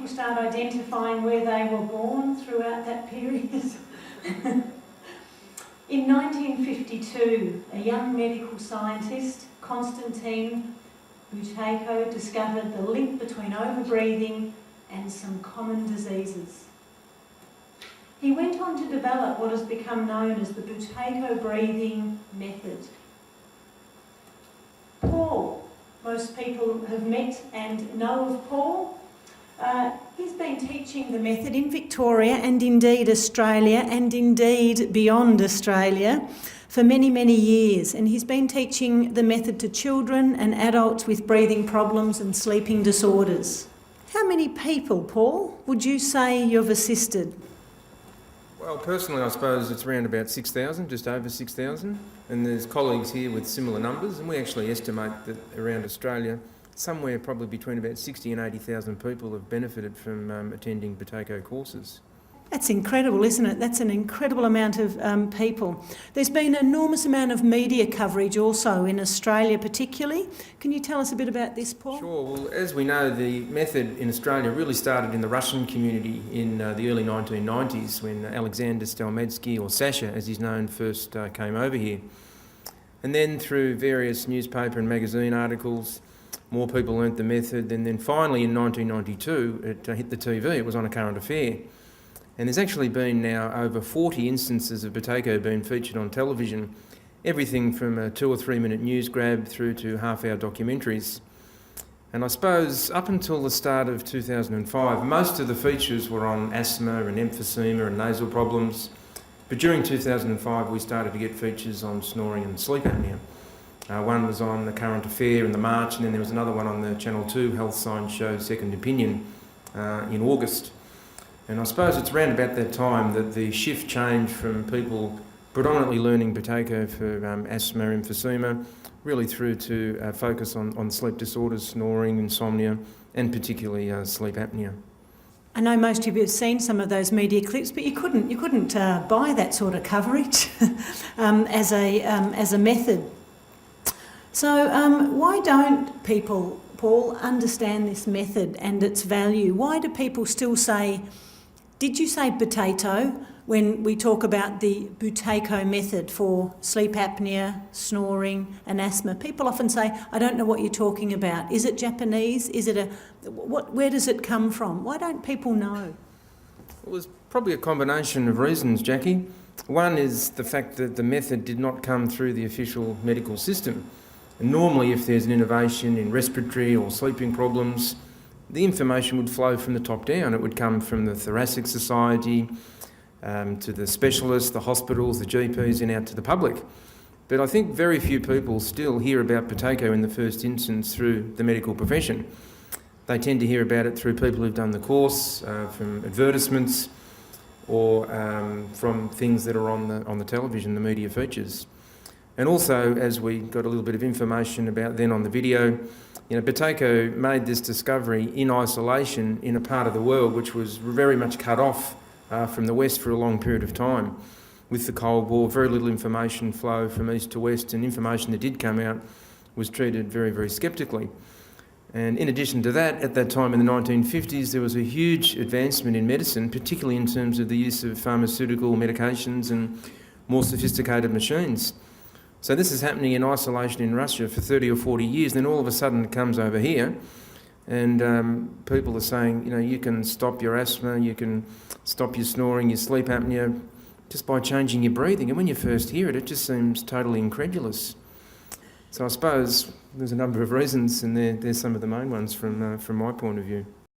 people start identifying where they were born throughout that period. In 1952, a young medical scientist, Konstantin Buteyko, discovered the link between overbreathing and some common diseases. He went on to develop what has become known as the Buteyko Breathing Method. Paul, most people have met and know of Paul. He's been teaching the method in Victoria and indeed Australia and indeed beyond Australia for many, many years. And he's been teaching the method to children and adults with breathing problems and sleeping disorders. How many people, Paul, would you say you've assisted? Well, personally, I suppose it's around about 6,000, just over 6,000. And there's colleagues here with similar numbers, and we actually estimate that around Australia, somewhere probably between about 60 and 80,000 people have benefited from attending Buteyko courses. That's incredible, isn't it? That's an incredible amount of people. There's been an enormous amount of media coverage also in Australia particularly. Can you tell us a bit about this, Paul? Sure. Well, as we know, the method in Australia really started in the Russian community in the early 1990s when Alexander Stelmetsky, or Sasha as he's known, first came over here. And then through various newspaper and magazine articles, more people learnt the method, and then finally in 1992 it hit the TV. It was on A Current Affair. And there's actually been now over 40 instances of Buteyko being featured on television, everything from a 2 or 3 minute news grab through to half-hour documentaries. And I suppose up until the start of 2005, most of the features were on asthma and emphysema and nasal problems. But during 2005 we started to get features on snoring and sleep apnea. One was on The Current Affair in the March, and then there was another one on the Channel 2 health science show Second Opinion in August. And I suppose it's around about that time that the shift changed from people predominantly learning Buteyko for asthma, emphysema, really through to focus on sleep disorders, snoring, insomnia, and particularly sleep apnea. I know most of you have seen some of those media clips, but you couldn't buy that sort of coverage as a method. So why don't people, Paul, understand this method and its value? Why do people still say, did you say potato when we talk about the Buteyko method for sleep apnea, snoring and asthma? People often say, I don't know what you're talking about. Is it Japanese? Is it where does it come from? Why don't people know? Well, there's probably a combination of reasons, Jackie. One is the fact that the method did not come through the official medical system. And normally if there's an innovation in respiratory or sleeping problems, the information would flow from the top down. It would come from the Thoracic Society to the specialists, the hospitals, the GPs, and out to the public. But I think very few people still hear about Buteyko in the first instance through the medical profession. They tend to hear about it through people who've done the course, from advertisements, or from things that are on the television, the media features. And also, as we got a little bit of information about then on the video, Buteyko made this discovery in isolation in a part of the world which was very much cut off from the West for a long period of time. With the Cold War, very little information flow from East to West, and information that did come out was treated very, very sceptically. And in addition to that, at that time in the 1950s, there was a huge advancement in medicine, particularly in terms of the use of pharmaceutical medications and more sophisticated machines. So this is happening in isolation in Russia for 30 or 40 years, then all of a sudden it comes over here, and people are saying, you can stop your asthma, you can stop your snoring, your sleep apnea, just by changing your breathing. And when you first hear it, it just seems totally incredulous. So I suppose there's a number of reasons, and there's some of the main ones from my point of view.